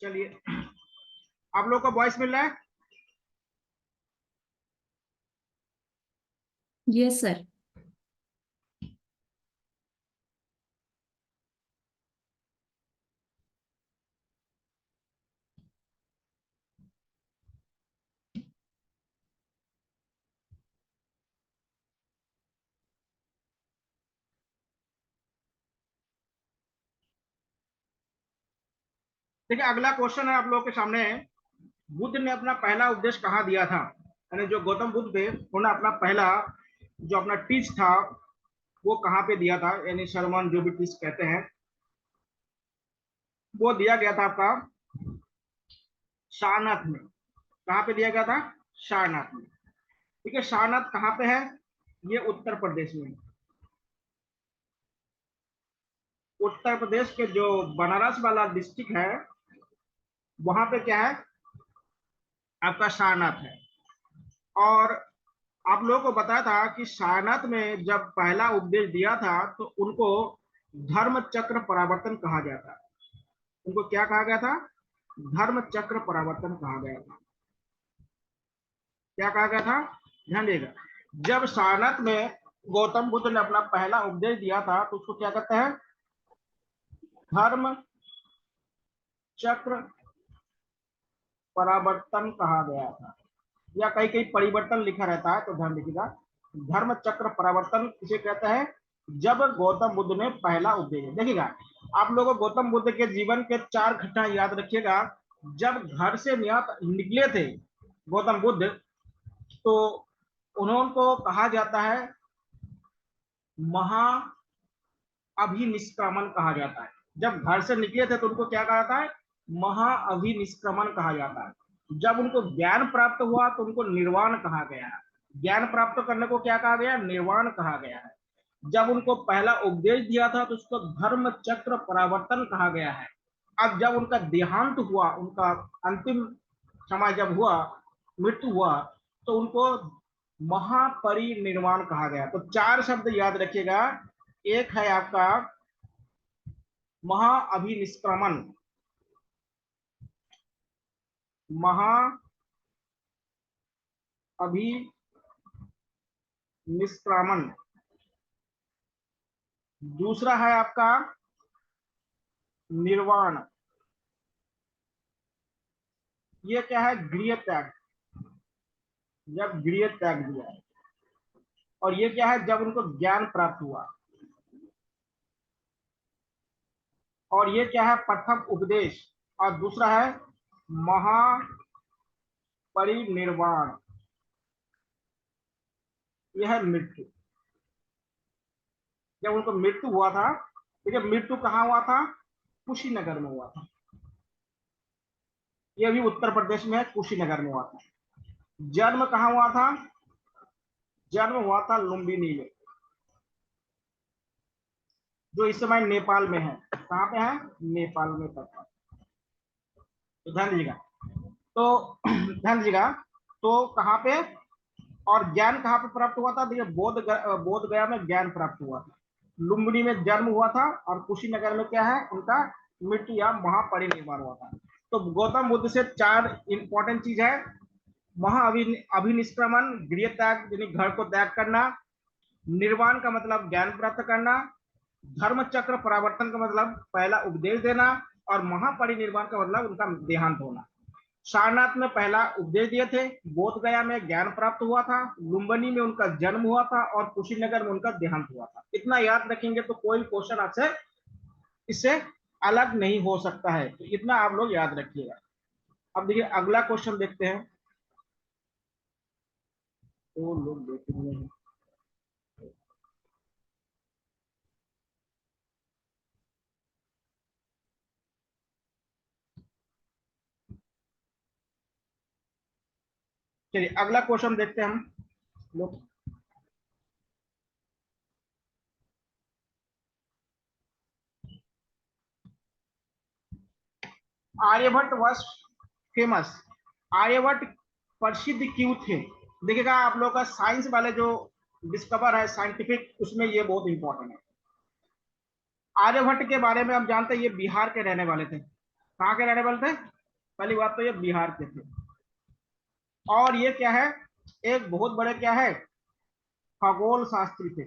चलिए, आप लोग को वॉइस मिल रहा है? Yes sir. देखिए, अगला क्वेश्चन है आप लोगों के सामने। बुद्ध ने अपना पहला उपदेश कहाँ दिया था? यानी जो गौतम बुद्ध थे उन्होंने अपना पहला जो अपना टीच था वो कहाँ पे दिया था, यानी सरमन जो भी टीच कहते हैं, वो दिया गया था आपका सारनाथ में। कहाँ पे दिया गया था? सारनाथ में। ठीक है, सारनाथ कहाँ पे है? ये उत्तर प्रदेश में। उत्तर प्रदेश के जो बनारस वाला डिस्ट्रिक्ट है वहां पे क्या है? आपका सारनाथ है। और आप लोगों को बताया था कि सारनाथ में जब पहला उपदेश दिया था तो उनको धर्म चक्र परावर्तन कहा गया था। उनको क्या कहा गया था? धर्म चक्र परावर्तन कहा गया था। क्या कहा गया था? ध्यान देगा। जब सारनाथ में गौतम बुद्ध ने अपना पहला उपदेश दिया था तो उसको क्या कहते हैं? धर्म चक्र परावर्तन कहा गया था, या कहीं कहीं परिवर्तन लिखा रहता है तो ध्यान दीजिएगा। धर्म चक्र परावर्तन किसे कहते हैं? जब गौतम बुद्ध ने पहला उपदेश दिया। देखिएगा, आप लोगों को गौतम बुद्ध के जीवन के 4 घटना याद रखिएगा। जब घर से निकले थे गौतम बुद्ध, तो उन्होंने को कहा जाता है महा अभिनिष्क्रमण कहा जाता है। जब घर से निकले थे तो उनको क्या कहा जाता है? महा अभिनिष्क्रमण कहा जाता है। जब उनको ज्ञान प्राप्त हुआ तो उनको निर्वाण कहा गया है। ज्ञान प्राप्त करने को क्या कहा गया? निर्वाण कहा गया है। जब उनको पहला उपदेश दिया था तो उसको धर्म चक्र परावर्तन कहा गया है। अब जब उनका देहांत हुआ, उनका अंतिम समय जब हुआ, मृत्यु हुआ, तो उनको महापरिनिर्वाण कहा गया। तो 4 शब्द याद रखिएगा। एक है आपका महाअभिनिष्क्रमण, महाअभिनिष्क्रमण। दूसरा है आपका निर्वाण। ये क्या है? गृह त्याग, जब गृह त्याग दिया। और ये क्या है? जब उनको ज्ञान प्राप्त हुआ। और ये क्या है? प्रथम उपदेश। और दूसरा है महापरिनिर्वाण, यह है मृत्यु। जब उनको मृत्यु हुआ था, तो जब मृत्यु कहाँ हुआ था? कुशीनगर में हुआ था। ये भी उत्तर प्रदेश में है, कुशीनगर में हुआ था। जन्म कहाँ हुआ था? जन्म हुआ था लुम्बिनी में, जो इस समय नेपाल में है। कहाँ पे है? नेपाल में पड़ता है। तो ध्यान दीजिएगा। तो ध्यान दीजिएगा। तो कहाँ पे और ज्ञान कहाँ पे प्राप्त हुआ था? देखिए, बोध गया में ज्ञान प्राप्त हुआ था, लुम्बिनी में जन्म हुआ था, और कुशीनगर में क्या है? उनका मृत्यु या महापरिनिर्वाण हुआ था। तो गौतम बुद्ध से 4 इंपॉर्टेंट चीज है। अभिनिष्क्रमण, गृह त्याग यानी घर को त्याग करना। निर्वाण का मतलब ज्ञान प्राप्त करना। धर्म चक्र परावर्तन का मतलब पहला उपदेश देना। और महापरिनिर्वाण का मतलब उनका देहांत होना। सारनाथ में पहला उपदेश दिए थे, बोध गया में ज्ञान प्राप्त हुआ था, लुम्बिनी में उनका जन्म हुआ था, और कुशीनगर में उनका देहांत हुआ था। इतना याद रखेंगे तो कोई क्वेश्चन आपसे इससे अलग नहीं हो सकता है। तो इतना आप लोग याद रखिएगा। अब देखिए, अगला क्वेश्चन देखते हैं। तो लोग देखेंगे। चलिए, अगला क्वेश्चन देखते हैं हम लोग। Aryabhata was famous. आर्यभट्ट प्रसिद्ध क्यों थे? देखिएगा, आप लोग का साइंस वाले जो डिस्कवर है साइंटिफिक, उसमें ये बहुत इंपॉर्टेंट है। आर्यभट्ट के बारे में हम जानते हैं, ये बिहार के रहने वाले थे। कहाँ के रहने वाले थे? पहली बात तो ये बिहार के थे। और ये क्या है, एक बहुत बड़े क्या है, खगोल शास्त्री थे।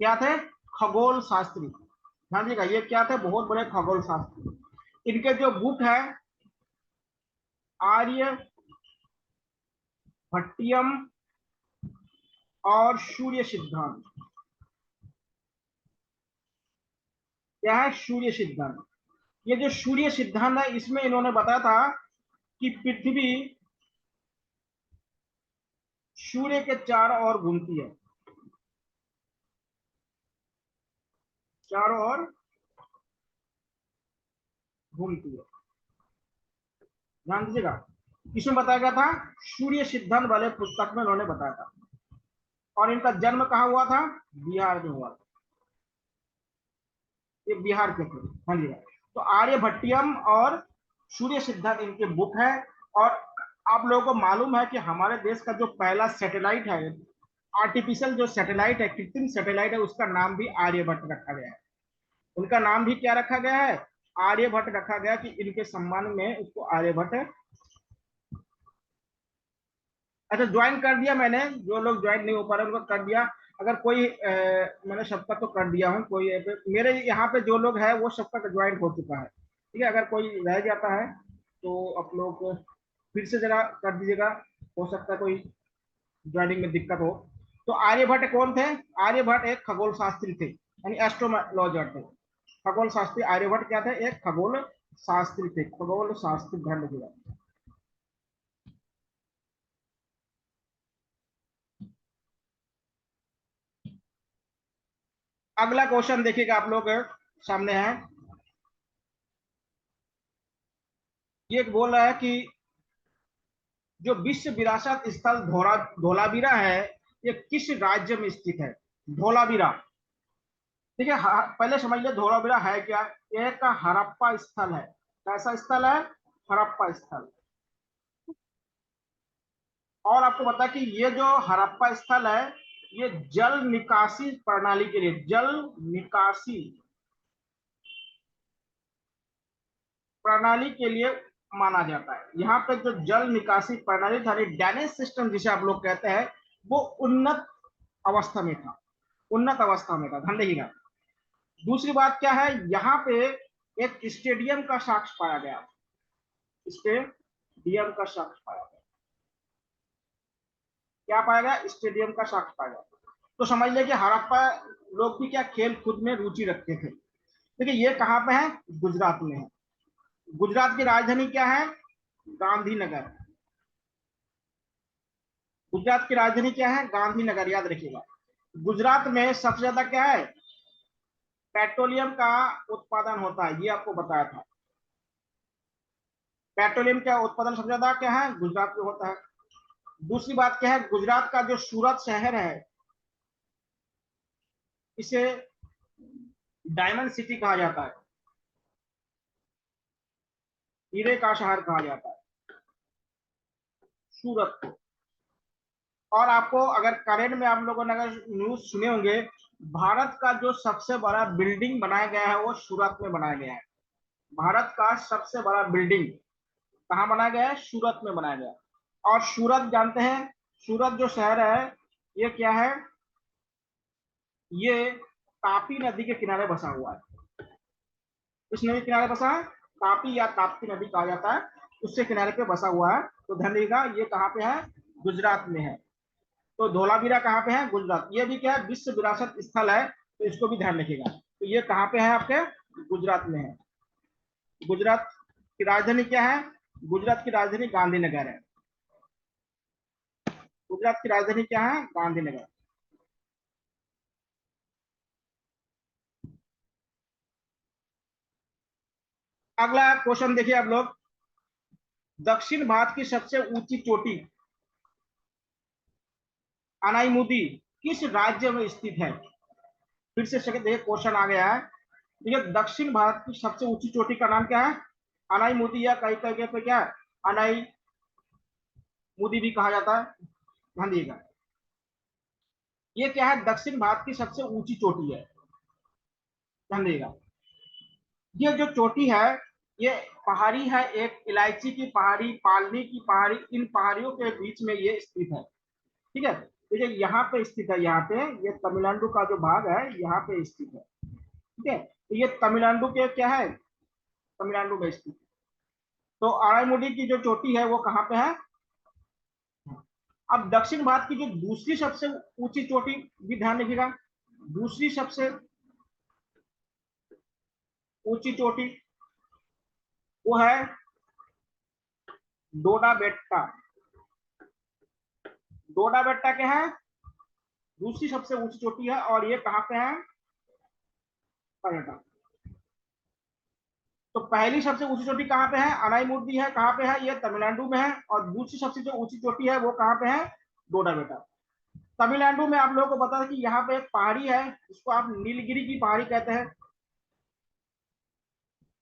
क्या थे? खगोल शास्त्री। ध्यान दीजिएगा, ये क्या थे, बहुत बड़े खगोल शास्त्री। इनके जो बुक है, आर्य भट्टियम और सूर्य सिद्धांत। क्या है? सूर्य सिद्धांत। ये जो सूर्य सिद्धांत है, इसमें इन्होंने बताया था कि पृथ्वी सूर्य के चारों ओर घूमती है, चारों ओर घूमती है। ध्यान दीजिएगा, किसमें बताया गया था? सूर्य सिद्धांत वाले पुस्तक में उन्होंने बताया था। और इनका जन्म कहाँ हुआ था? बिहार में हुआ था। ये बिहार के थे। हाँ जी। तो आर्यभट्टियम और सूर्य सिद्धांत इनके बुक है। और आप लोगों को मालूम है कि हमारे देश का जो पहला सैटेलाइट है, आर्टिफिशियल जो सैटेलाइट है, कृत्रिम सैटेलाइट है, उसका नाम भी आर्यभट्ट रखा गया है। उनका नाम भी क्या रखा गया है? आर्यभट्ट रखा गया, कि इनके सम्मान में उसको आर्यभट्ट। अच्छा, ज्वाइन कर दिया मैंने, जो लोग ज्वाइन नहीं हो पा रहे उनको कर दिया। अगर कोई मैंने सबका तो कर दिया हूँ, कोई मेरे यहाँ पे जो लोग हैं वो सबका ज्वाइन हो चुका है। ठीक है, अगर कोई रह जाता है तो आप लोग फिर से जरा कर दीजिएगा, हो सकता है कोई ज्वाइनिंग में दिक्कत हो। तो आर्यभट्ट कौन थे? आर्यभट्ट एक खगोल शास्त्री थे, यानी एस्ट्रोलॉजर थे। खगोल शास्त्री आर्यभट्ट क्या थे? एक खगोल शास्त्री थे, खगोल शास्त्री। ध्यान रखिएगा। अगला क्वेश्चन देखिएगा आप लोग सामने है। ये बोल रहा है कि जो विश्व विरासत स्थल धोलावीरा है, ये किस राज्य में स्थित है? धोलावीरा। ठीक है, पहले समझ ले धोलावीरा है क्या। ये एक हड़प्पा स्थल है। कैसा स्थल है? हड़प्पा स्थल। और आपको बता कि ये जो हड़प्पा स्थल है, ये जल निकासी प्रणाली के लिए, जल निकासी प्रणाली के लिए माना जाता है। यहाँ पे जो जल निकासी प्रणाली था, ड्रेनेज सिस्टम जिसे आप लोग कहते हैं, वो उन्नत अवस्था में था, उन्नत अवस्था में था। ध्यान रखिएगा। दूसरी बात क्या है, यहाँ पे एक स्टेडियम का साक्ष्य पाया गया, स्टेडियम का साक्ष्य पाया गया। क्या पाया गया? स्टेडियम का साक्ष्य पाया गया। तो समझ ले कि हड़प्पा लोग भी क्या खेल कूद में रुचि रखते थे। देखिए ये कहाँ पे है? गुजरात में है। गुजरात की राजधानी क्या है? गांधीनगर। गुजरात की राजधानी क्या है? गांधीनगर, याद रखिएगा। गुजरात में सबसे ज्यादा क्या है? पेट्रोलियम का उत्पादन होता है, ये आपको बताया था। पेट्रोलियम का उत्पादन सबसे ज्यादा क्या है? गुजरात में होता है। दूसरी बात क्या है, गुजरात का जो सूरत शहर है, इसे डायमंड सिटी कहा जाता है, हीरे का शहर कहा जाता है सूरत को। और आपको अगर करेंट में आप लोगों ने अगर न्यूज सुने होंगे, भारत का जो सबसे बड़ा बिल्डिंग बनाया गया है वो सूरत में बनाया गया है। भारत का सबसे बड़ा बिल्डिंग कहाँ बनाया गया है? सूरत में बनाया गया। और सूरत जानते हैं, सूरत जो शहर है, ये क्या है? ये तापी नदी के किनारे बसा हुआ है। इस नदी के किनारे बसा है, तापी या ताप्ती नदी कहा जाता है, उससे किनारे पे बसा हुआ है। तो ध्यान रखिएगा, ये कहाँ पे है? गुजरात में है। तो धोलावीरा कहाँ पे है? गुजरात। ये भी क्या है? विश्व विरासत स्थल है, तो इसको भी ध्यान रखिएगा। तो ये कहाँ पे है आपके? गुजरात में है। गुजरात की राजधानी क्या है? गुजरात की राजधानी गांधीनगर है। गुजरात की राजधानी क्या है? गांधीनगर। अगला क्वेश्चन देखिए आप लोग। दक्षिण भारत की सबसे ऊंची चोटी अनाईमुदी किस राज्य में स्थित है? फिर से देखिए क्वेश्चन आ गया है। देखिए दक्षिण भारत की सबसे ऊंची चोटी का नाम क्या है? अनाईमुदी, या कई कई पे क्या है? अनाई मुदी भी कहा जाता है। ध्यान दिएगा, ये क्या है? दक्षिण भारत की सबसे ऊंची चोटी है। ध्यान दिएगा, ये जो चोटी है ये पहाड़ी है, एक इलायची की पहाड़ी, पालनी की पहाड़ी, इन पहाड़ियों के बीच में ये स्थित है। ठीक है, तो ये यहाँ पे स्थित है, यहाँ पे ये तमिलनाडु का जो भाग है यहाँ पे स्थित है। ठीक है, तो ये तमिलनाडु के क्या है, तमिलनाडु में स्थित। तो आराईमुडी की जो चोटी है वो कहाँ पे है। अब दक्षिण भारत की जो दूसरी सबसे ऊंची चोटी भी ध्यान रखिएगा, दूसरी सबसे ऊंची चोटी वो है डोडा बेट्टा। डोडा बेट्टा क्या है, दूसरी सबसे ऊंची चोटी है, और ये कहाँ पे है, कर्नाटक। तो पहली सबसे ऊंची चोटी कहाँ पे है, अनाईमुडी है, कहाँ पे है, ये तमिलनाडु में है। और दूसरी सबसे जो ऊंची चोटी है वो कहाँ पे है, डोडा बेटा। तमिलनाडु में आप लोगों को पता है कि यहाँ पे एक पहाड़ी है जिसको आप नीलगिरी की पहाड़ी कहते हैं,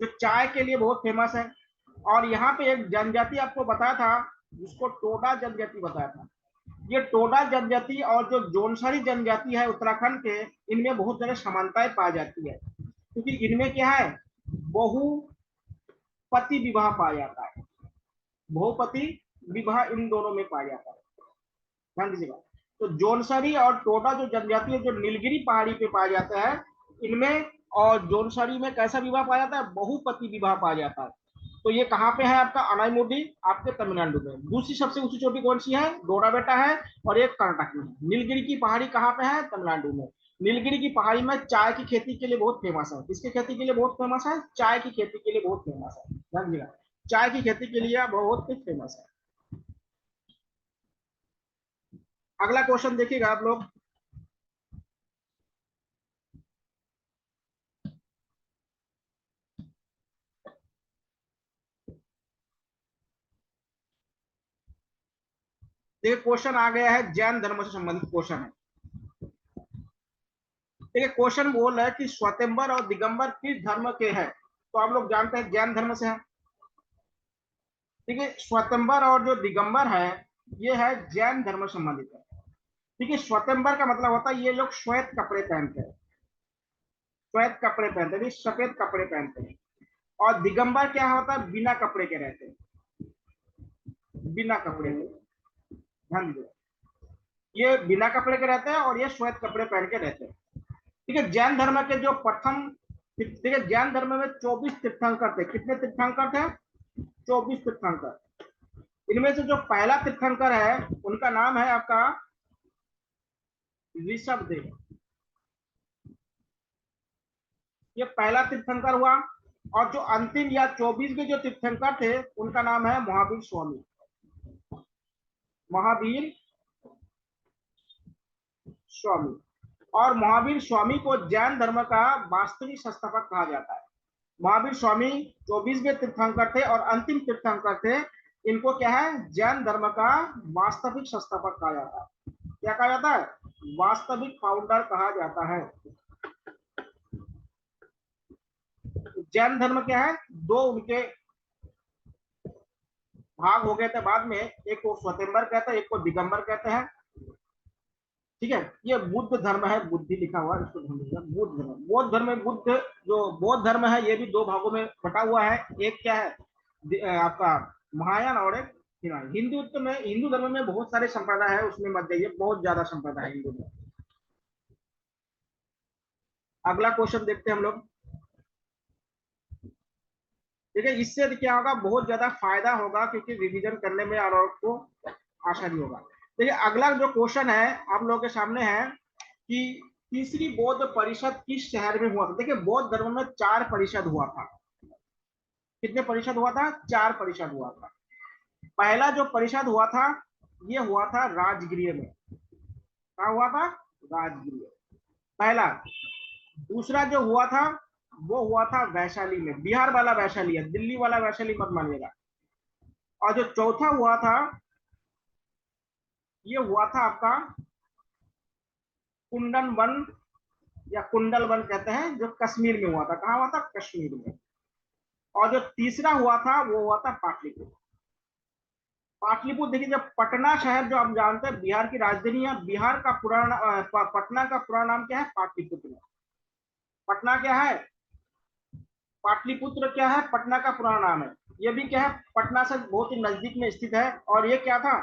जो चाय के लिए बहुत फेमस है। और यहाँ पे एक जनजाति आपको बताया था जिसको टोडा जनजाति बताया था। ये टोडा जनजाति और जो जोनसारी जनजाति है उत्तराखंड के, इनमें बहुत सारे समानताएं पाई जाती है, क्योंकि इनमें क्या है, बहुपति विवाह पाया जाता है। बहुपति विवाह इन दोनों में पाया जाता है, ध्यान दीजिएगा। तो जोनसारी और टोडा जो जनजाति है जो नीलगिरी पहाड़ी पे पाया जाता है, इनमें और जोनसारी में कैसा विवाह पाया जाता है, बहुपति विवाह पाया जाता है। तो ये कहाँ पे है आपका, अनाईमुडी आपके तमिलनाडु में। दूसरी सबसे ऊंची चोटी कौन सी है, डोडा बेटा है, और एक कर्नाटक में है। नीलगिरी की पहाड़ी कहाँ पे है, तमिलनाडु में। नीलगिरी की पहाड़ी में चाय की खेती के लिए बहुत फेमस है। किसकी खेती के लिए बहुत फेमस है, चाय की खेती के लिए बहुत फेमस है, ध्यान दीजिएगा, चाय की खेती के लिए बहुत फेमस है। अगला क्वेश्चन देखिएगा आप लोग। देखिए क्वेश्चन आ गया है, जैन धर्म से संबंधित क्वेश्चन है। देखिए क्वेश्चन बोल रहा है कि स्वयंवर और दिगंबर किस धर्म के हैं। तो आप लोग जानते हैं जैन धर्म से है। ठीक है, स्वयंवर और जो दिगंबर है ये है जैन धर्म से संबंधित है। ठीक है, स्वयंवर का मतलब होता है ये लोग श्वेत कपड़े पहनते हैं, श्वेत कपड़े पहनते हैं, सफेद कपड़े पहनते हैं। और दिगंबर क्या होता है, बिना कपड़े के रहते हैं, बिना कपड़े के, ध्यान दीजिए, ये बिना कपड़े के रहते हैं और ये श्वेत कपड़े पहन के रहते हैं। ठीक है, जैन धर्म के जो प्रथम, ठीक है, जैन धर्म में 24 तीर्थंकर थे। कितने तीर्थंकर थे, 24 तीर्थंकर। इनमें से जो पहला तीर्थंकर है उनका नाम है आपका ऋषभ देव। ये पहला तीर्थंकर हुआ। और जो अंतिम या 24वें जो तीर्थंकर थे उनका नाम है महावीर स्वामी। महावीर स्वामी। और महावीर स्वामी को जैन धर्म का वास्तविक संस्थापक कहा जाता है। महावीर स्वामी 24वें तीर्थंकर थे और अंतिम तीर्थंकर थे। इनको क्या है, जैन धर्म का वास्तविक संस्थापक कहा जाता है। क्या कहा जाता है, वास्तविक फाउंडर कहा जाता है। जैन धर्म क्या है, दो उनके भाग हो गए थे बाद में, एक को स्वयंवर कहते हैं, एक को दिगंबर कहते हैं। ठीक है, ये बुद्ध धर्म है, बुद्धि लिखा हुआ है, इसको ध्यान दीजिएगा। बुद्ध धर्म, बौद्ध धर्म में बुद्ध, जो बौद्ध धर्म है ये भी दो भागों में बटा हुआ है। एक क्या है, आपका महायान, और एक हिमालय। हिंदू धर्म में बहुत सारे संप्रदाय है, उसमें मत जाइए, बहुत ज्यादा संप्रदाय है हिंदू में। अगला क्वेश्चन देखते हैं हम लोग। ठीक है, इससे क्या होगा, बहुत ज्यादा फायदा होगा, क्योंकि रिवीजन करने में और आपको आसानी होगा। देखिए अगला जो क्वेश्चन है आप लोगों के सामने है कि तीसरी बौद्ध परिषद किस शहर में हुआ था। देखिए बौद्ध धर्म में 4 परिषद हुआ था। कितने परिषद हुआ था, 4 परिषद हुआ था। पहला जो परिषद हुआ था ये हुआ था राजगृह में। क्या हुआ था, राजगृह, पहला। दूसरा जो हुआ था वो हुआ था वैशाली में, बिहार वाला वैशाली है, दिल्ली वाला वैशाली मत मानिएगा। और जो चौथा हुआ था ये हुआ था आपका कुंडन वन, या कुंडल वन कहते हैं, जो कश्मीर में हुआ था। कहाँ हुआ था, कश्मीर में। और जो तीसरा हुआ था वो हुआ था पाटलिपुत्र। पाटलिपुत्र देखिए, जब पटना शहर जो आप जानते हैं बिहार की राजधानी है, बिहार का पुराना पटना का पुराना नाम क्या है, पाटलिपुत्र। पटना क्या है, पाटलिपुत्र क्या है, पटना का पुराना नाम है। ये भी क्या है, पटना से बहुत ही नजदीक में स्थित है। और ये क्या था,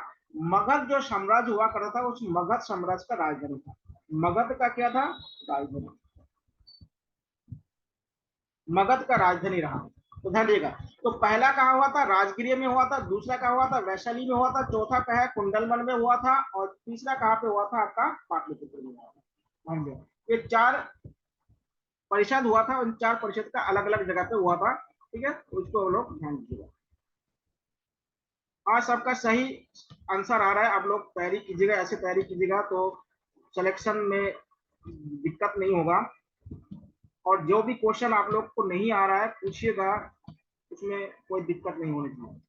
मगध जो साम्राज्य हुआ करता था, उस मगध साम्राज्य का राजधानी था। मगध का क्या था, राजधानी, मगध का राजधानी रहा। तो ध्यान दिएगा। तो पहला कहाँ हुआ था, राजगीर में हुआ था। दूसरा कहाँ हुआ था, वैशाली में हुआ था। चौथा कहाँ है, कुंडलवन में हुआ था। और तीसरा कहाँ पे हुआ था, आपका पाटलिपुत्र में हुआ था। ध्यान दिया, ये 4 परिषद हुआ था। उन 4 परिषद का अलग अलग जगह पे हुआ था। ठीक है, उसको लोग ध्यान दीजिएगा। आज सबका सही आंसर आ रहा है। आप लोग तैयारी कीजिएगा, ऐसे तैयारी कीजिएगा तो सिलेक्शन में दिक्कत नहीं होगा। और जो भी क्वेश्चन आप लोग को नहीं आ रहा है पूछिएगा, उसमें कोई दिक्कत नहीं होनी चाहिए।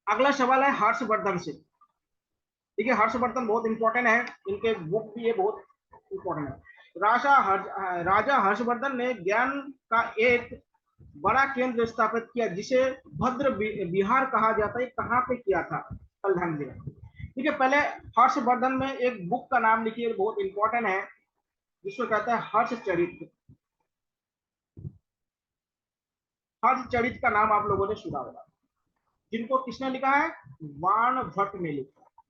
अगला सवाल है हर्षवर्धन से। ठीक है, हर्षवर्धन बहुत इंपॉर्टेंट है, इनके बुक भी ये बहुत इंपॉर्टेंट है। राजा हर्षवर्धन ने ज्ञान का एक बड़ा केंद्र स्थापित किया, जिसे भद्र बिहार कहा जाता है। कहाँ पे किया था, कल ध्यान दिया। ठीक है, पहले हर्षवर्धन में एक बुक का नाम लिखिए, बहुत इंपॉर्टेंट है, जिसको कहता है हर्षचरित। हर्षचरित का नाम आप लोगों ने सुना होगा। जिनको किसने लिखा है, वाण भट्ट ने लिखा।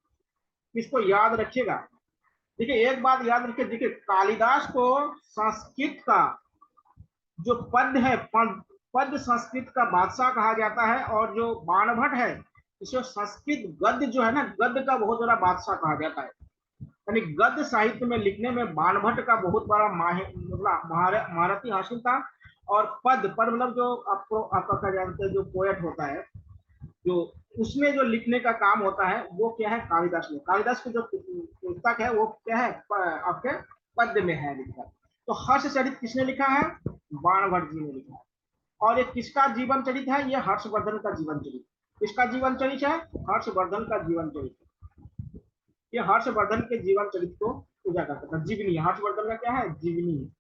इसको याद रखिएगा। देखिए एक बात याद रखिए, देखिए कालिदास को संस्कृत का जो पद है, पद संस्कृत का बादशाह कहा जाता है। और जो बाणभट्ट है, इसे संस्कृत गद्य जो है ना, गद्य का बहुत बड़ा बादशाह कहा जाता है। यानी गद्य साहित्य में लिखने में बाणभट्ट का बहुत बड़ा मतलब महारथी हासिल था। और पद पद मतलब जो आपको आपका क्या जानते हैं, जो पोएट होता है, जो उसमें जो लिखने का काम होता है, वो क्या है, कालिदास में। कालिदास की जो पुस्तक है वो क्या है, आपके पद्य में है लिखा। तो हर्षचरित किसने लिखा है, बाणभट्ट जी ने लिखा है। और ये किसका जीवन चरित है, ये हर्षवर्धन का जीवन चरित। किसका जीवन चरित है, हर्षवर्धन का जीवन चरित। ये हर्षवर्धन के जीवन चरित को उजागर करता है। जीवनी, हर्षवर्धन का क्या है, जीवनी।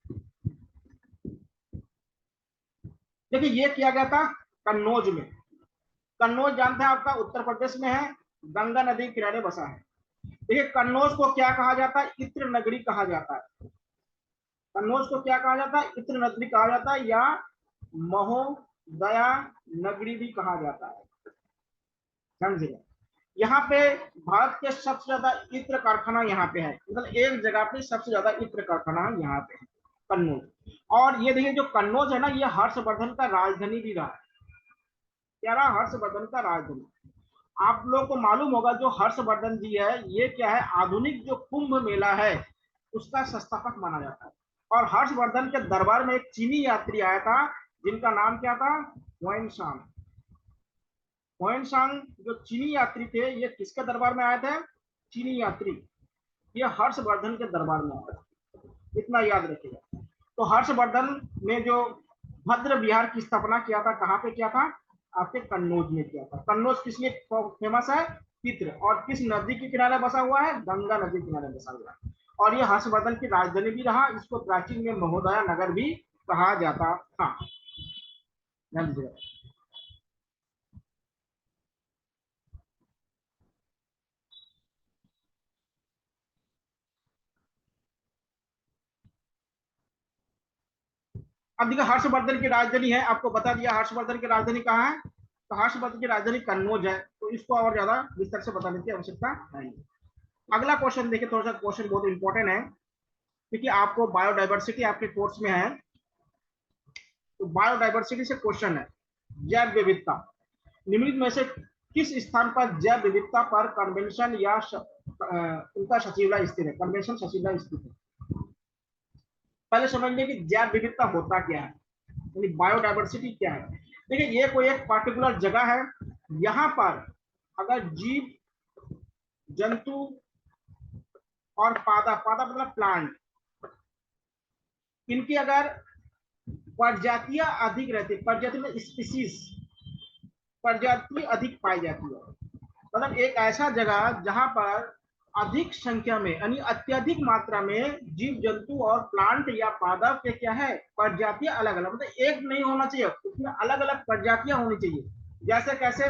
देखिए ये किया गया था कन्नौज में। कन्नौज जानते हैं आपका उत्तर प्रदेश में है, गंगा नदी के किनारे बसा है। देखिए कन्नौज को क्या कहा जाता है, इत्र नगरी कहा जाता है। कन्नौज को क्या कहा जाता है, इत्र नगरी कहा जाता है, या महोदया नगरी भी कहा जाता है। समझिए, यहाँ पे भारत के सबसे ज्यादा इत्र कारखाना यहाँ पे है। मतलब एक जगह पे सबसे ज्यादा इत्र कारखाना यहाँ पे है, कन्नौज। और ये देखिए जो कन्नौज है ना, ये हर्षवर्धन का राजधानी भी रहा है। क्या रहा, हर्षवर्धन का राजधानी। आप लोग को मालूम होगा जो हर्षवर्धन जी है, ये क्या है, आधुनिक जो कुंभ मेला है उसका संस्थापक माना जाता है। और हर्षवर्धन के दरबार में एक चीनी यात्री आया था, जिनका नाम क्या था, हुआनसांग। हुआनसांग जो चीनी यात्री थे, ये किसके दरबार में आए थे, चीनी यात्री, ये हर्षवर्धन के दरबार में आए थे। इतना याद रखिएगा। तो हर्षवर्धन ने जो भद्र विहार की स्थापना किया था, कहाँ पे किया था, आपके कन्नौज में किया था। कन्नौज किस लिए फेमस है, पित्र। और किस नदी के किनारे बसा हुआ है, गंगा नदी के किनारे बसा हुआ है। और ये हर्षवर्धन की राजधानी भी रहा। इसको प्राचीन में महोदया नगर भी कहा जाता था। अब देखिए हर्षवर्धन की राजधानी है, आपको बता दिया हर्षवर्धन की राजधानी कहाँ है। तो हर्षवर्धन की राजधानी कन्नौज है। तो इसको और ज्यादा विस्तार से बताने की आवश्यकता नहीं। अगला क्वेश्चन देखिए, थोड़ा सा क्वेश्चन बहुत इंपॉर्टेंट है, क्योंकि आपको बायोडाइवर्सिटी आपके कोर्स में है। तो बायोडाइवर्सिटी से क्वेश्चन है, जैव विविधता। निम्नलिखित में से किस स्थान पर जैव विविधता पर कन्वेंशन या उनका सचिवालय स्थित है, कन्वेंशन सचिवालय स्थित है। पहले समझ लें कि जैव विविधता होता क्या है, यानी बायोडाइवर्सिटी क्या है। देखिए ये कोई एक पार्टिकुलर जगह है, यहाँ पर अगर जीव जंतु और पादा, पादा मतलब प्लांट, इनकी अगर प्रजातियां अधिक रहती, प्रजाति में स्पीसीज, प्रजाति अधिक पाई जाती है। मतलब एक ऐसा जगह जहां पर अधिक संख्या में यानी अत्यधिक मात्रा में जीव जंतु और प्लांट या पादप के क्या है, प्रजातियां अलग अलग, मतलब एक नहीं होना चाहिए, उसमें अलग अलग प्रजातियां होनी चाहिए। जैसे कैसे,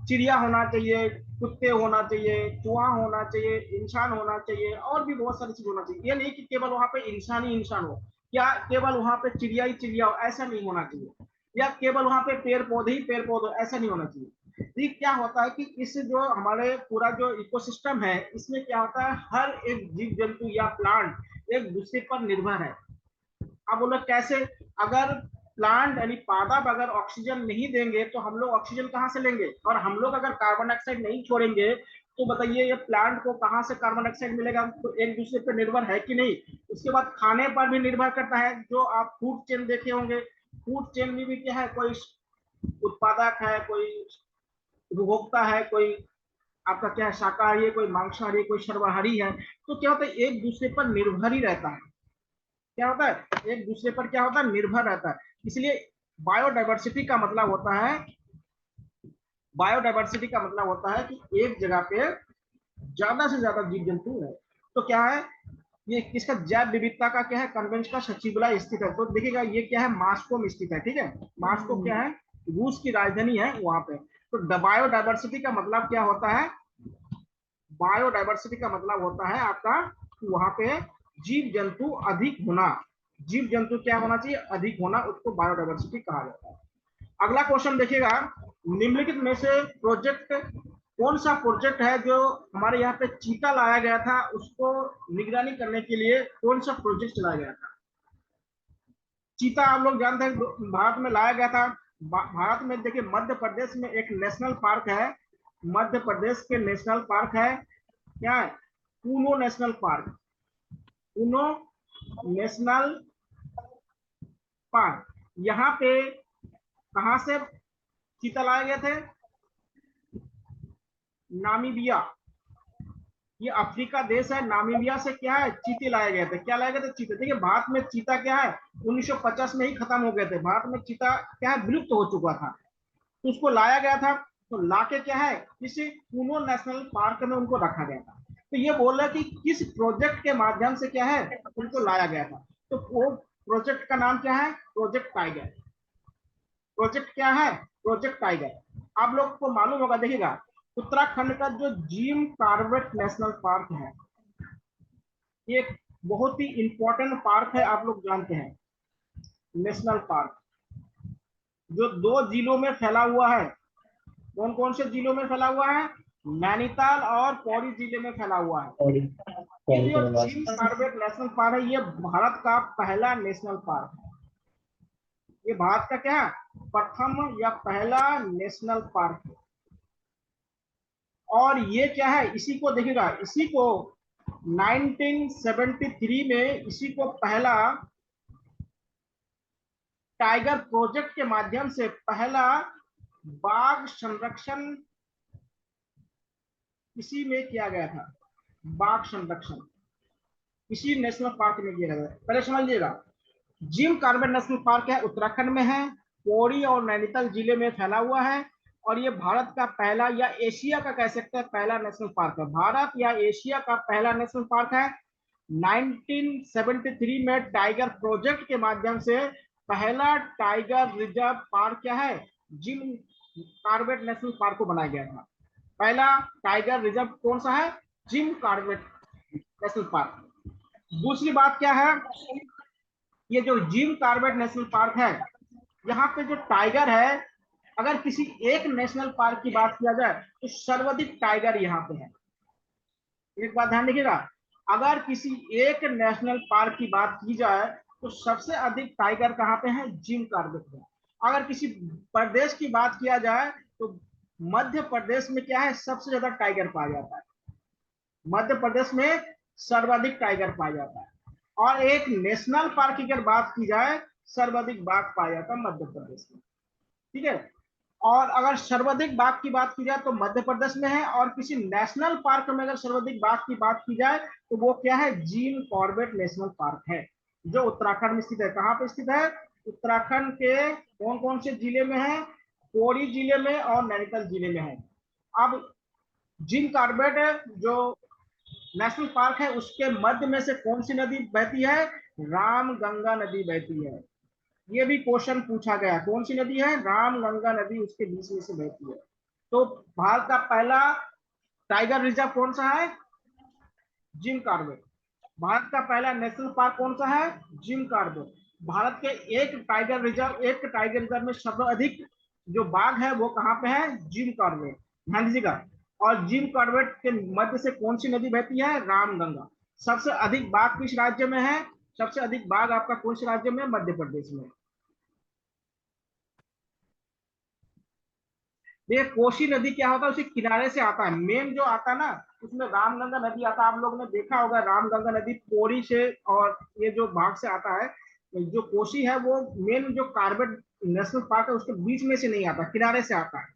चिड़िया होना चाहिए, कुत्ते होना चाहिए, चूहा होना चाहिए, इंसान होना चाहिए, और भी बहुत सारी चीज होना चाहिए। ये नहीं कि केवल वहां पे इंसान ही इंसान हो, क्या केवल वहां पे चिड़िया ही चिड़िया हो, ऐसा नहीं होना चाहिए, या केवल वहां पे पेड़ पौधे ही पेड़ पौधे, ऐसा नहीं होना चाहिए। ये क्या होता है कि इस जो हमारे पूरा जो इकोसिस्टम है, इसमें क्या होता है, हर एक जीव जंतु या प्लांट एक दूसरे पर निर्भर है। अब वो लोग कैसे, अगर प्लांट यानी पादप अगर ऑक्सीजन नहीं देंगे तो हम लोग ऑक्सीजन कहाँ से लेंगे, और हम लोग अगर कार्बन डाइऑक्साइड नहीं छोड़ेंगे तो बताइए ये प्लांट को कहाँ से कार्बन डाइऑक्साइड मिलेगा। तो एक दूसरे पर निर्भर है कि नहीं। उसके बाद खाने पर भी निर्भर करता है, जो आप फूड चेन देखे होंगे, फूड चेन में भी क्या है, कोई उत्पादक है, कोई उपभोक्ता है, कोई आपका क्या है शाकाहारी है, कोई मांसाहारी है, कोई सर्वाहारी है। तो क्या होता है, एक दूसरे पर निर्भर ही रहता है। क्या होता है, एक दूसरे पर क्या होता है, निर्भर रहता है। इसलिए बायोडाइवर्सिटी का मतलब होता है, बायोडाइवर्सिटी का मतलब होता है कि एक जगह पे ज्यादा से ज्यादा जीव जंतु है। तो क्या है, ये इसका जैव विविधता का क्या है, कन्वेंश का सचिवालय स्थित है। तो देखिएगा ये क्या है, मॉस्को में स्थित है, ठीक है। मॉस्को क्या है, रूस की राजधानी है वहां पे। तो बायोडाइवर्सिटी का मतलब क्या होता है, बायोडाइवर्सिटी का मतलब होता है आपका कि वहां पे जीव जंतु अधिक होना। जीव जंतु क्या होना चाहिए, अधिक होना, उसको बायोडाइवर्सिटी कहा जाता है। अगला क्वेश्चन देखिएगा, निम्नलिखित में से प्रोजेक्ट कौन सा प्रोजेक्ट है जो हमारे यहाँ पे चीता लाया गया था, उसको निगरानी करने के लिए कौन सा प्रोजेक्ट चलाया गया था। चीता आप लोग जानते हैं भारत में लाया गया था। भारत में देखिए मध्य प्रदेश में एक नेशनल पार्क है, मध्य प्रदेश के नेशनल पार्क है, क्या है, Kuno national park, Kuno national park. यहाँ पे कहां से चीता लाए गए थे, नामीबिया, ये अफ्रीका देश है, नामीबिया से क्या है, चीते लाए गए थे। क्या लाए गए थे, चीते। देखिए भारत में चीता क्या है, 1950 में ही खत्म हो गए थे, भारत में चीता क्या है, विलुप्त हो चुका था। तो उसको लाया गया था, तो लाके क्या है, किसी कूनो नेशनल पार्क में उनको रखा गया था। तो ये बोल रहा है कि किस प्रोजेक्ट के माध्यम से क्या है, उनको लाया गया था। तो वो प्रोजेक्ट का नाम क्या है, प्रोजेक्ट टाइगर। प्रोजेक्ट क्या है, प्रोजेक्ट टाइगर। आप लोग को मालूम होगा, देखिएगा उत्तराखंड का जो जिम कॉर्बेट नेशनल पार्क है, ये बहुत ही इंपॉर्टेंट पार्क है, आप लोग जानते हैं। नेशनल पार्क जो दो जिलों में फैला हुआ है, कौन कौन से जिलों में फैला हुआ है, नैनीताल और पौड़ी जिले में फैला हुआ है। और ये कौन जो सा जिम बात। कॉर्बेट नेशनल पार्क है, ये भारत का पहला नेशनल पार्क है। ये भारत का क्या है, प्रथम या पहला नेशनल पार्क है। और ये क्या है, इसी को देखिएगा, इसी को 1973 में इसी को पहला टाइगर प्रोजेक्ट के माध्यम से पहला बाघ संरक्षण इसी में किया गया था। बाघ संरक्षण इसी नेशनल पार्क में किया गया था। पहले समझिएगा, जिम कॉर्बेट नेशनल पार्क है, उत्तराखंड में है, पौड़ी और नैनीताल जिले में फैला हुआ है। और ये भारत का पहला या एशिया का कह सकते हैं पहला नेशनल पार्क है, भारत या एशिया का पहला नेशनल पार्क है। 1973 में टाइगर प्रोजेक्ट के माध्यम से पहला टाइगर रिजर्व पार्क क्या है, जिम कॉर्बेट नेशनल पार्क को बनाया गया था। पहला टाइगर रिजर्व कौन सा है, जिम कॉर्बेट नेशनल पार्क। दूसरी बात क्या है, ये जो जिम कॉर्बेट नेशनल पार्क है, यहाँ पे जो टाइगर है, अगर किसी एक नेशनल पार्क की बात किया जाए तो सर्वाधिक टाइगर यहाँ पे है। एक बात ध्यान रखिएगा, अगर किसी एक नेशनल पार्क की बात की जाए तो सबसे अधिक टाइगर कहाँ पे है, जिम कॉर्बेट में। अगर किसी प्रदेश की बात किया जाए तो मध्य प्रदेश में क्या है, सबसे ज्यादा टाइगर पाया जाता है। मध्य प्रदेश में सर्वाधिक टाइगर पाया जाता है। और एक नेशनल पार्क की अगर बात की जाए, सर्वाधिक बाघ पाया जाता है मध्य प्रदेश में, ठीक है। और अगर सर्वाधिक बाघ की बात की जाए तो मध्य प्रदेश में है, और किसी नेशनल पार्क में अगर सर्वाधिक बाघ की बात की जाए तो वो क्या है, जिम कॉर्बेट नेशनल पार्क है, जो उत्तराखंड में स्थित है। कहाँ पे स्थित है, उत्तराखंड के कौन कौन से जिले में है, पौड़ी जिले में और नैनीताल जिले में है। अब जिम कॉर्बेट जो नेशनल पार्क है, उसके मध्य में से कौन सी नदी बहती है, राम गंगा नदी बहती है। ये भी क्वेश्चन पूछा गया, कौन सी नदी है, राम गंगा नदी उसके बीच में से बहती है। तो भारत का पहला टाइगर रिजर्व कौन सा है, जिम कॉर्बेट। भारत का पहला नेशनल पार्क कौन सा है? Jim Corbett. भारत के एक टाइगर रिजर्व में सबसे अधिक जो बाघ है वो कहाँ पे है? जिम कॉर्बेट, ध्यान दीजिएगा। और जिम कॉर्बेट के मध्य से कौन सी नदी बहती है? रामगंगा। सबसे अधिक बाघ किस राज्य में है? सबसे अधिक बाघ आपका कौन से राज्य में? मध्य प्रदेश में। देखिए कोसी नदी क्या होता है, उसी किनारे से आता है, मेन जो आता है ना उसमें रामगंगा नदी आता है। आप लोगों ने देखा होगा रामगंगा नदी पोरी से और ये जो भाग से आता है। जो कोसी है वो मेन जो कार्बेट नेशनल पार्क है उसके बीच में से नहीं आता, किनारे से आता है।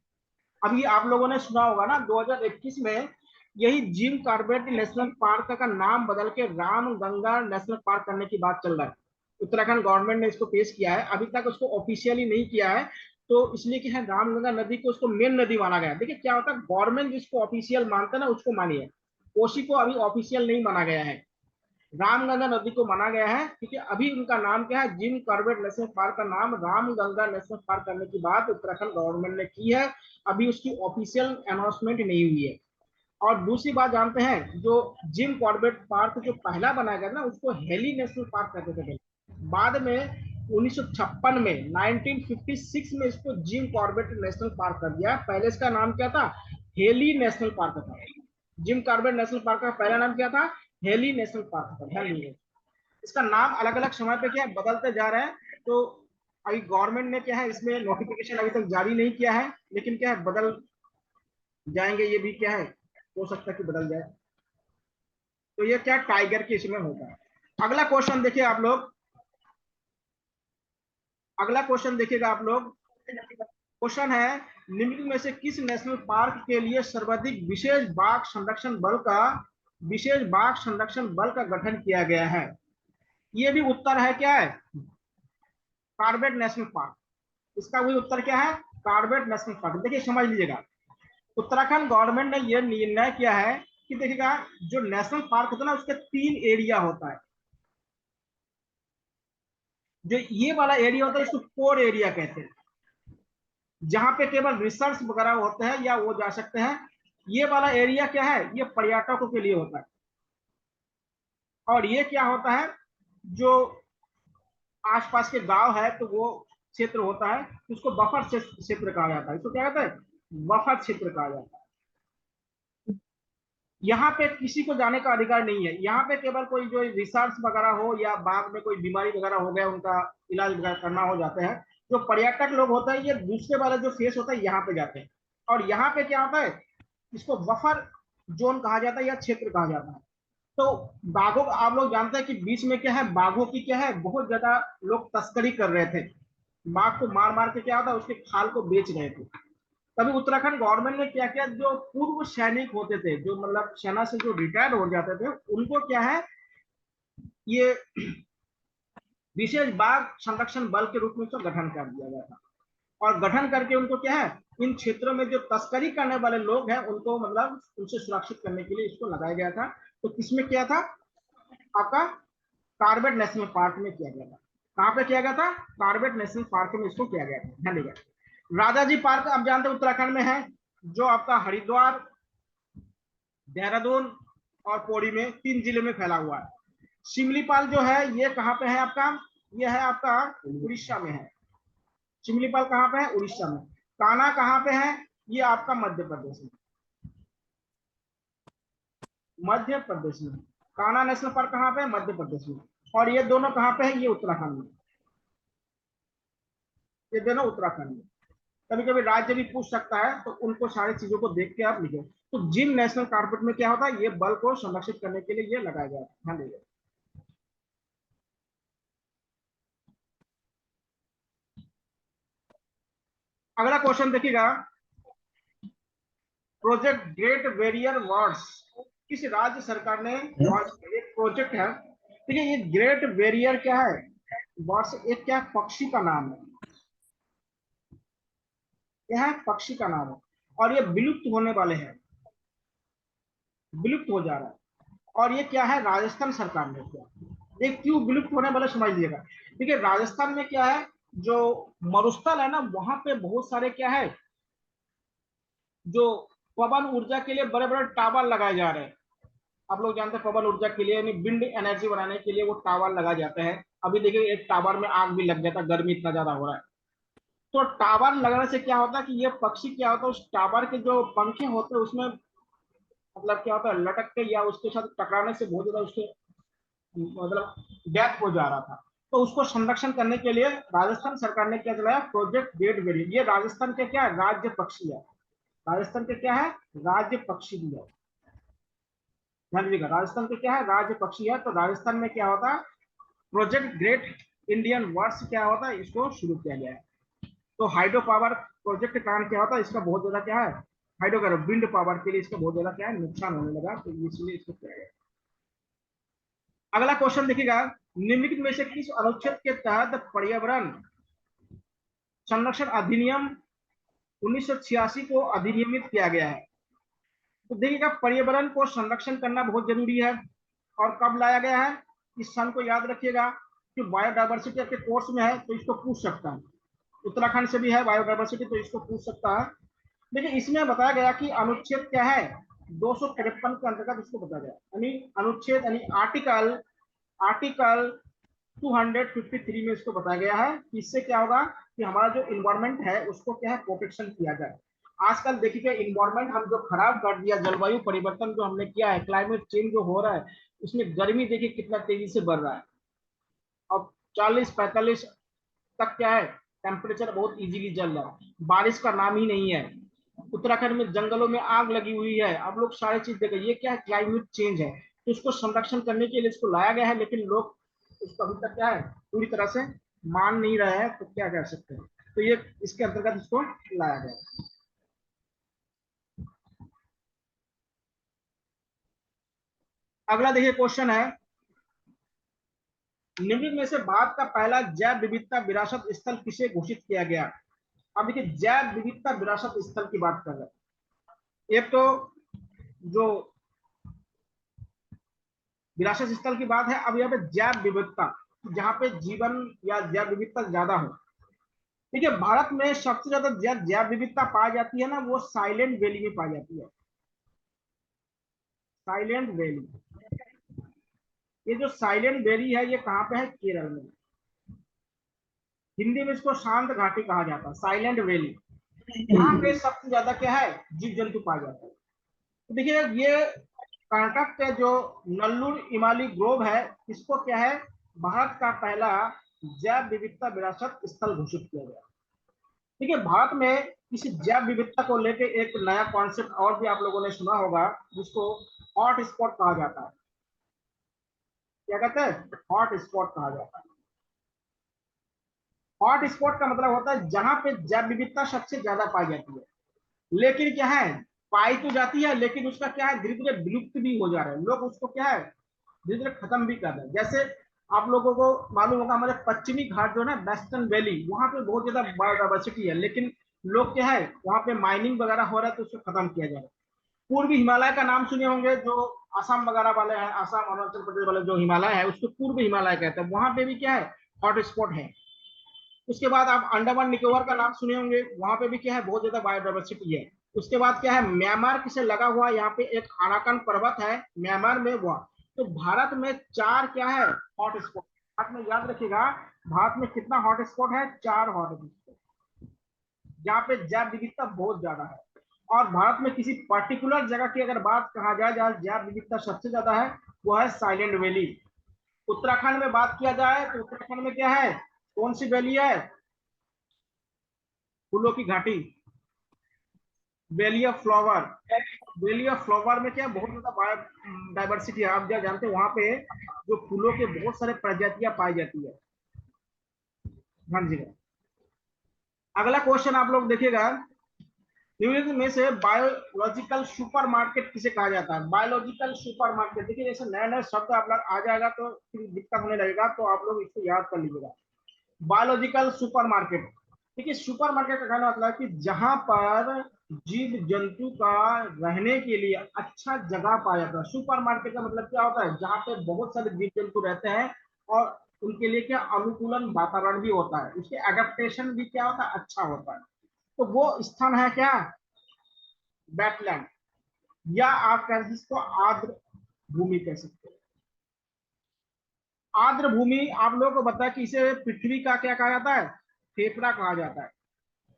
अभी आप लोगों ने सुना होगा ना 2021 में यही जिम कॉर्बेट नेशनल पार्क का नाम बदल के रामगंगा नेशनल पार्क करने की बात चल रहा है। उत्तराखंड गवर्नमेंट ने इसको पेश किया है, अभी तक उसको ऑफिशियली नहीं किया है। तो इसलिए कि है रामगंगा नदी को उसको मेन नदी माना गया है। देखिए क्या होता है, गवर्नमेंट जिसको ऑफिशियल मानता है ना उसको मानिए। कोसी को अभी ऑफिशियल नहीं माना गया है, रामगंगा नदी को माना गया है, क्योंकि अभी उनका नाम क्या है? जिम कॉर्बेट नेशनल पार्क का नाम रामगंगा नेशनल पार्क करने की बात उत्तराखंड गवर्नमेंट ने की है। अभी उसकी ऑफिशियल अनाउंसमेंट नहीं हुई है। और दूसरी बात जानते हैं, जो जिम कॉर्बेट पार्क जो पहला बनाया गया ना उसको हेली नेशनल पार्क कहते थे। बाद में 1956 में 1956 में इसको जिम कॉर्बेट नेशनल पार्क कर दिया। पहले इसका नाम क्या था? हेली नेशनल पार्क था। जिम कॉर्बेट नेशनल पार्क का पहला नाम क्या था? हेली नेशनल पार्क था, ध्यान दीजिए। इसका नाम अलग अलग समय पे क्या है बदलते जा रहे हैं। तो अभी गवर्नमेंट ने क्या है इसमें नोटिफिकेशन अभी तक जारी नहीं किया है, लेकिन क्या है बदल जाएंगे, ये भी क्या है हो सकता है कि बदल जाए। तो ये क्या टाइगर के इसमें होगा। अगला क्वेश्चन देखिए आप लोग, अगला क्वेश्चन देखिएगा आप लोग। क्वेश्चन है, निम्नलिखित में से किस नेशनल पार्क के लिए सर्वाधिक विशेष बाघ संरक्षण बल का गठन किया गया है? ये भी उत्तर है क्या है? Corbett national park. इसका भी उत्तर क्या है? Corbett national park. देखिए समझ लीजिएगा, उत्तराखंड गवर्नमेंट ने यह निर्णय किया है कि देखिएगा जो नेशनल पार्क होता है ना उसके 3 एरिया होता है। जो ये वाला एरिया होता है इसको कोर एरिया कहते हैं, जहां पे केवल रिसर्च वगैरह होते हैं या वो जा सकते हैं। ये वाला एरिया क्या है? ये पर्यटकों के लिए होता है। और ये क्या होता है, जो आसपास के गांव है तो वो क्षेत्र होता है, उसको बफर क्षेत्र कहा जाता है। इसको क्या कहते हैं? बफर क्षेत्र कहा जाता है। यहाँ पे किसी को जाने का अधिकार नहीं है। यहाँ पे केवल कोई जो रिसर्च वगैरह हो या बाघ में कोई बीमारी वगैरह हो गया उनका इलाज वगैरह करना हो जाते हैं। जो पर्यटक लोग होते हैं ये दूसरे वाला जो फेस होता है यहाँ पे जाते हैं। और यहाँ पे क्या होता है, इसको बफर जोन कहा जाता है या क्षेत्र कहा जाता है। तो बाघों आप लोग जानते हैं कि बीच में क्या है, बाघों की क्या है बहुत ज्यादा लोग तस्करी कर रहे थे। बाघ को मार मार के क्या होता है उसके खाल को बेच रहे थे। तभी उत्तराखंड गवर्नमेंट ने क्या किया, जो पूर्व सैनिक होते थे जो मतलब सेना से जो रिटायर्ड हो जाते थे उनको क्या है ये विशेष बाघ संरक्षण बल के रूप में उसका गठन कर दिया गया था। और गठन करके उनको क्या है इन क्षेत्रों में जो तस्करी करने वाले लोग हैं उनको मतलब उनसे सुरक्षित करने के लिए इसको लगाया गया था। तो किसमें किया था? आपका कॉर्बेट नेशनल पार्क में किया गया था। कहां पे किया गया था? कॉर्बेट नेशनल पार्क में इसको किया गया था, ध्यान दीजिए। राजा जी पार्क आप जानते हैं उत्तराखंड में है, जो आपका हरिद्वार, देहरादून और पौड़ी में 3 जिले में फैला हुआ है। शिमलीपाल जो है ये कहाँ पे है आपका? ये है आपका उड़ीसा में है। शिमलीपाल कहाँ पे है? उड़ीसा में। कान्हा कहाँ पे है? ये आपका मध्य प्रदेश में, मध्य प्रदेश में। कान्हा नेशनल पार्क कहाँ पे है? मध्य प्रदेश में। और ये दोनों कहाँ पे है? ये उत्तराखंड में, ये दोनों उत्तराखंड में। कभी कभी राज्य भी पूछ सकता है तो उनको सारी चीजों को देख के आप लिखे। तो जिम नेशनल कॉर्बेट में क्या होता है, ये बल को संरक्षित करने के लिए ये लगाया गया है, ध्यान दीजिए। अगला क्वेश्चन देखिएगा, प्रोजेक्ट ग्रेट बैरियर वर्ड्स किस राज्य सरकार ने लॉन्च किया? एक प्रोजेक्ट है, ठीक है। ये ग्रेट बैरियर क्या है? वर्ड्स एक क्या पक्षी का नाम है, यह है पक्षी का नाम है। और ये विलुप्त होने वाले हैं, विलुप्त हो जा रहा है। और ये क्या है? राजस्थान सरकार ने किया। ये क्यों विलुप्त होने वाले समझ लीजिएगा। देखिए राजस्थान में क्या है, जो मरुस्थल है ना वहां पे बहुत सारे क्या है, जो पवन ऊर्जा के लिए बड़े बड़े टावर लगाए जा रहे हैं। आप लोग जानते हैं पवन ऊर्जा के लिए यानी विंड एनर्जी बनाने के लिए वो टावर लगा जाते हैं। अभी देखिए एक टावर में आग भी लग जाता है, गर्मी इतना ज्यादा हो रहा है। तो टावर लगने से क्या होता है कि ये पक्षी क्या होता है, उस टावर के जो पंखे होते हैं उसमें मतलब क्या होता है लटक के या उसके साथ टकराने से बहुत ज्यादा उसके मतलब डेथ हो जा रहा था। तो उसको संरक्षण करने के लिए राजस्थान सरकार ने क्या चलाया, प्रोजेक्ट डेड वेरी। ये राजस्थान के क्या है, राज्य पक्षी है। राजस्थान के क्या है, राज्य पक्षी भी है। ध्यान दीजिएगा, राजस्थान के क्या है, राज्य पक्षी है। तो राजस्थान में क्या होता है, प्रोजेक्ट ग्रेट इंडियन वर्ड्स क्या होता है, इसको शुरू किया गया है। तो हाइड्रो पावर प्रोजेक्ट का काम क्या होता है, इसका बहुत ज्यादा क्या है, हाइड्रो विंड पावर के लिए इसका बहुत ज्यादा क्या है नुकसान होने लगा, तो इसलिए इसको किया गया। अगला क्वेश्चन देखिएगा, निम्नलिखित में से किस अनुच्छेद के तहत पर्यावरण संरक्षण अधिनियम 1986 को अधिनियमित किया गया है। तो देखिएगा पर्यावरण को संरक्षण करना बहुत जरूरी है। और कब लाया गया है, इस सन को याद रखिएगा कि बायोडाइवर्सिटी आपके कोर्स में है तो इसको पूछ सकता है। उत्तराखंड से भी है बायोडाइवर्सिटी, तो इसको पूछ सकता है। लेकिन इसमें बताया गया कि अनुच्छेद क्या है, 253 के अंतर्गत इसको बताया गया, यानी अनुच्छेद यानी आर्टिकल आर्टिकल 253 में इसको बताया गया है कि इससे क्या होगा कि हमारा जो इन्वायरमेंट है उसको क्या है प्रोटेक्शन किया जाए। आजकल देखिए इन्वायरमेंट हम जो खराब कर दिया, जलवायु परिवर्तन जो हमने किया है, क्लाइमेट चेंज जो हो रहा है, उसमें गर्मी देखिए कितना तेजी से बढ़ रहा है। अब 40-45 तक क्या है टेम्परेचर बहुत इजीली चल रहा है, बारिश का नाम ही नहीं है। उत्तराखंड में जंगलों में आग लगी हुई है। अब लोग सारी चीज देखें, ये क्या है, क्लाइमेट चेंज है। तो इसको संरक्षण करने के लिए इसको लाया गया है, लेकिन लोग उसको अभी तक क्या है पूरी तरह से मान नहीं रहे हैं, तो क्या कर सकते हैं। तो ये इसके अंतर्गत इसको लाया गया है। अगला देखिए क्वेश्चन है, निम्नलिखित में से भारत का पहला जैव विविधता विरासत स्थल किसे घोषित किया गया। अब देखिए जैव विविधता विरासत स्थल की बात कर रहे हैं। एक तो जो विरासत स्थल की बात है, अब यहाँ पे जैव विविधता, जहाँ पे जीवन या जैव विविधता ज्यादा हो। देखिए भारत में सबसे ज्यादा जैव विविधता पाई जाती है ना, वो साइलेंट वैली में पाई जाती है। साइलेंट वैली, ये जो साइलेंट वैली है ये कहाँ पे है, केरल में। हिंदी में इसको शांत घाटी कहा जाता है, साइलेंट वैली। यहाँ पे सबसे ज्यादा क्या है, जीव जंतु पाए जाते हैं। तो देखिए ये कर्नाटक के जो नल्लूर इमाली ग्रोव है, इसको क्या है भारत का पहला जैव विविधता विरासत स्थल घोषित किया गया। देखिए भारत में किसी जैव विविधता को लेकर एक नया कॉन्सेप्ट और भी आप लोगों ने सुना होगा, जिसको हॉट स्पॉट कहा जाता है। क्या कहते हैं, हॉट स्पॉट कहा जाता है। हॉट स्पॉट का मतलब होता है जहां पे जैव विविधता सबसे ज्यादा पाई जाती है, लेकिन क्या है पाई तो जाती है, लेकिन उसका क्या है धीरे धीरे विलुप्त भी हो जा रहा है। लोग उसको क्या है धीरे धीरे खत्म भी कर रहे हैं। जैसे आप लोगों को मालूम होगा हमारे पश्चिमी घाट जो है ना, वेस्टर्न वैली, वहां पे बहुत ज्यादा बायोडाइवर्सिटी है, लेकिन लोग क्या है वहां पे माइनिंग वगैरह हो रहा है तो उसको खत्म किया जा रहा है। पूर्वी हिमालय का नाम सुने होंगे, जो असम वगैरह वाले हैं, असम अरुणाचल प्रदेश वाले जो हिमालय है उसको पूर्व हिमालय कहते हैं, वहां पे भी क्या है हॉट स्पॉट है। उसके बाद आप अंडमान निकोबार का नाम सुने होंगे, वहां पे भी क्या है बहुत ज्यादा बायोडाइवर्सिटी है। उसके बाद क्या है म्यांमार से लगा हुआ यहाँ पे एक अराकन पर्वत है, म्यांमार में हुआ। तो भारत में चार क्या है हॉट स्पॉट। भारत में याद रखिएगा, भारत में कितना हॉट स्पॉट है, चार हॉट स्पॉट, जहाँ पे जैव विविधता बहुत ज्यादा है। और भारत में किसी पर्टिकुलर जगह की अगर बात कहा जाए जहाँ जैव विविधता सबसे ज्यादा है, वो है साइलेंट वैली। उत्तराखंड में बात किया जाए तो उत्तराखंड में क्या है, कौन सी वैली है, फूलों की घाटी, valley of flower. Valley of flower में क्या बहुत ज्यादा बायो डाइवर्सिटी है। आप क्या जानते हैं वहां पे जो फूलों के बहुत सारे प्रजातियां पाई जाती है। हाँ जी। अगला क्वेश्चन आप लोग देखिएगा, निम्नलिखित में से बायोलॉजिकल सुपर मार्केट किसे कहा जाता है। बायोलॉजिकल सुपर मार्केट, देखिए जैसे नया नया शब्द आप लोग आ जाएगा तो फिर दिक्कत होने लगेगा, तो आप लोग इसको याद कर लीजिएगा। बायोलॉजिकल सुपर मार्केट, देखिए सुपर मार्केट का कहना मतलब है कि जहां पर जीव जंतु का रहने के लिए अच्छा जगह पाया जाता है। सुपर मार्केट का मतलब क्या होता है, जहां पे बहुत सारे जीव जंतु रहते हैं और उनके लिए क्या अनुकूलन वातावरण भी होता है, उसके एडेप्टेशन भी क्या होता है अच्छा होता है। तो वो स्थान है क्या, वेटलैंड, या आप कह इसको आर्द्र भूमि कह सकते हैं। आर्द्र भूमि आप लोगों को बताया कि इसे पृथ्वी का क्या कहा जाता है, फेफड़ा कहा जाता है।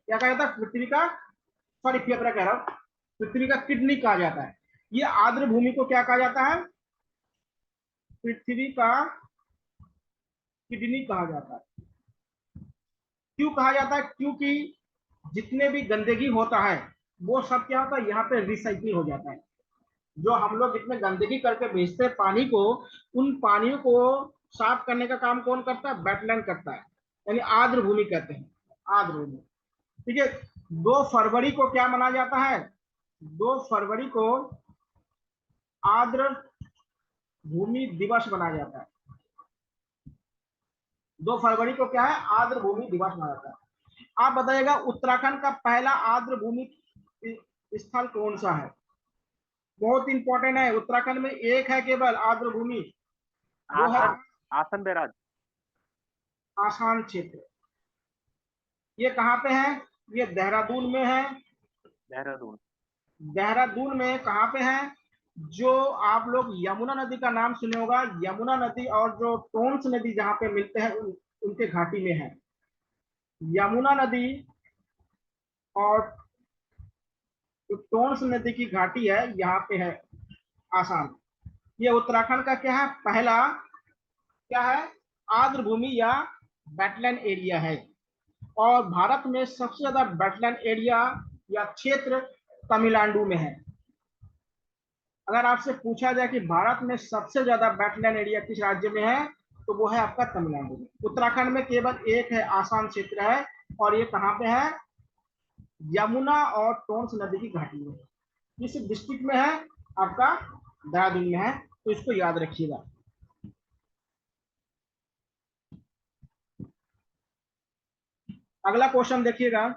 क्या कहा जाता है, पृथ्वी का, सॉरी फेफड़ा कह रहा हूं, पृथ्वी का किडनी कहा जाता है। ये आर्द्र भूमि को क्या कहा जाता है, पृथ्वी का किडनी कहा जाता है। क्यों कहा जाता है, क्योंकि जितने भी गंदगी होता है वो सब क्या होता है, यहाँ पे रिसाइकिल हो जाता है। जो हम लोग इतने गंदगी करके भेजते हैं पानी को, उन पानियों को साफ करने का काम कौन करता है, वेटलैंड करता है, यानी आर्द्र भूमि कहते हैं, आर्द्र भूमि। ठीक है। 2 फरवरी को क्या मनाया जाता है, 2 फरवरी को आर्द्र भूमि दिवस मनाया जाता है। 2 फरवरी को क्या है, आर्द्र भूमि दिवस मनाया जाता है। आप बताइएगा उत्तराखंड का पहला आर्द्र भूमि स्थल कौन सा है, बहुत इंपॉर्टेंट है। उत्तराखंड में एक है केवल आर्द्र भूमि, वो है आसन, आसन बैराज। आसाम क्षेत्र। ये कहाँ पे है, ये देहरादून में है। देहरादून। देहरादून में कहाँ पे है, जो आप लोग यमुना नदी का नाम सुने होगा, यमुना नदी और जो टोंस नदी जहाँ पे मिलते हैं उनके घाटी में है। यमुना नदी और जो टोंस नदी की घाटी है यहाँ पे है आसाम। ये उत्तराखंड का क्या है, पहला क्या है, आर्द्र भूमि या वेटलैंड एरिया है। और भारत में सबसे ज्यादा वेटलैंड एरिया या क्षेत्र तमिलनाडु में है। अगर आपसे पूछा जाए कि भारत में सबसे ज्यादा वेटलैंड एरिया किस राज्य में है, तो वो है आपका तमिलनाडु में। उत्तराखंड में केवल एक है, आसाम क्षेत्र है। और ये कहाँ पे है, यमुना और टोंस नदी की घाटी में। किस डिस्ट्रिक्ट में है, आपका देहरादून में है, तो इसको याद रखिएगा। अगला क्वेश्चन देखिएगा।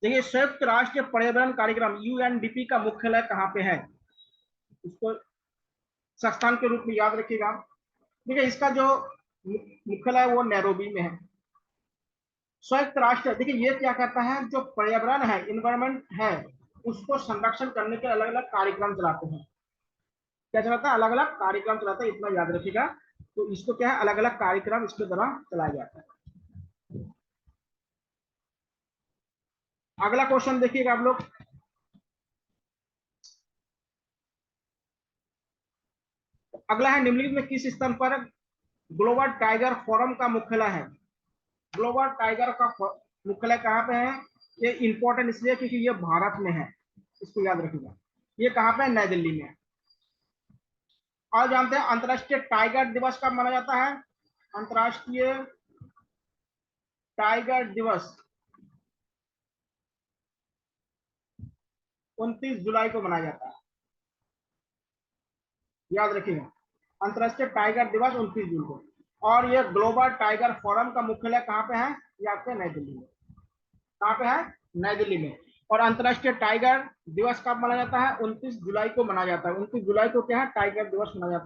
देखिए, संयुक्त राष्ट्र पर्यावरण कार्यक्रम यूएनडीपी का मुख्यालय कहाँ पे है, इसको संस्थान के रूप में याद रखिएगा। देखिए, इसका जो मुख्यालय है वो नैरोबी में है। संयुक्त राष्ट्र, देखिए ये क्या करता है, जो पर्यावरण है, इन्वायरमेंट है, उसको संरक्षण करने के अलग अलग कार्यक्रम चलाते हैं। क्या चलाता है, अलग अलग कार्यक्रम चलाता है, इतना याद रखिएगा। तो इसको क्या है, अलग अलग कार्यक्रम इसके द्वारा चलाया जाता है। अगला क्वेश्चन देखिएगा आप लोग। अगला है, निम्नलिखित में किस स्थान पर ग्लोबल टाइगर फोरम का मुख्यालय है। ग्लोबल टाइगर का मुख्यालय कहाँ पे है, ये इंपॉर्टेंट इसलिए क्योंकि ये भारत में है, इसको याद रखिएगा। ये कहाँ पे है, नई दिल्ली में। और जानते हैं अंतर्राष्ट्रीय टाइगर दिवस कब मनाया जाता है, अंतर्राष्ट्रीय टाइगर दिवस 29 जुलाई को मनाया जाता है, याद रखिएगा। अंतर्राष्ट्रीय टाइगर दिवस 29 जून को। और ये ग्लोबल टाइगर फोरम का मुख्यालय कहाँ पे है, ये आपके नई दिल्ली में। कहाँ पे है, नई दिल्ली में। और अंतर्राष्ट्रीय टाइगर दिवस कब मनाया जाता है, 29 जुलाई को मनाया जाता है। 29 जुलाई को क्या है, टाइगर दिवस मनाया जाता है।